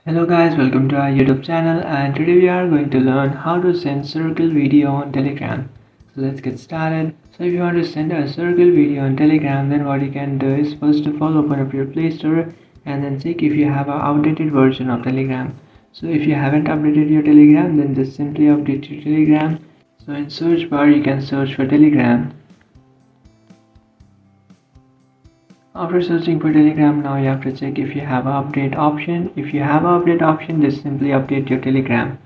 Hello guys, welcome to our YouTube channel, and today we are going to learn how to send circle video on Telegram. So let's get started. So if you want to send a circle video on Telegram, then what you can do is first of all open up your Play Store and then check if you have an outdated version of Telegram. So if you haven't updated your Telegram, then just simply update your Telegram. So in search bar you can search for Telegram. After searching for Telegram, now you have to check if you have an update option. If you have an update option, just simply update your Telegram.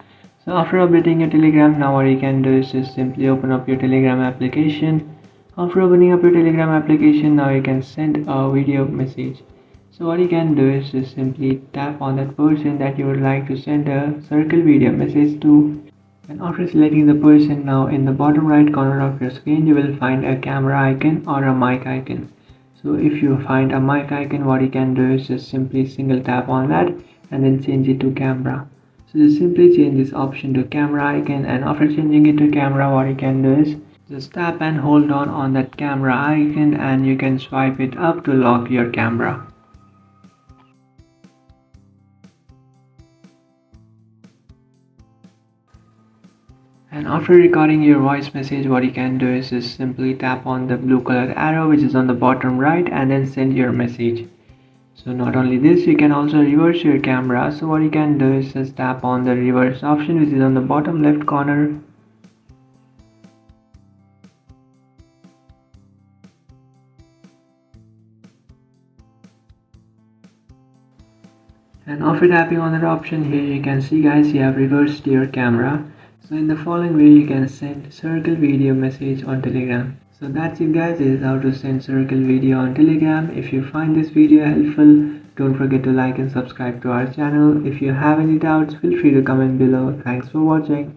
So after updating your Telegram, now what you can do is just simply open up your Telegram application. After opening up your Telegram application, now you can send a video message. So what you can do is just simply tap on that person that you would like to send a circle video message to. And after selecting the person, now in the bottom right corner of your screen, you will find a camera icon or a mic icon. So if you find a mic icon, what you can do is just simply single tap on that and then change it to camera. So just simply change this option to camera icon, and after changing it to camera, what you can do is just tap and hold on that camera icon, and you can swipe it up to lock your camera. And after recording your voice message, what you can do is just simply tap on the blue colored arrow which is on the bottom right and then send your message. So not only this, you can also reverse your camera. So what you can do is just tap on the reverse option which is on the bottom left corner. And after tapping on that option, here you can see guys, you have reversed your camera. So in the following way, you can send circle video message on Telegram. So that's it guys, this is how to send circle video on Telegram. If you find this video helpful, don't forget to like and subscribe to our channel. If you have any doubts, feel free to comment below. Thanks for watching.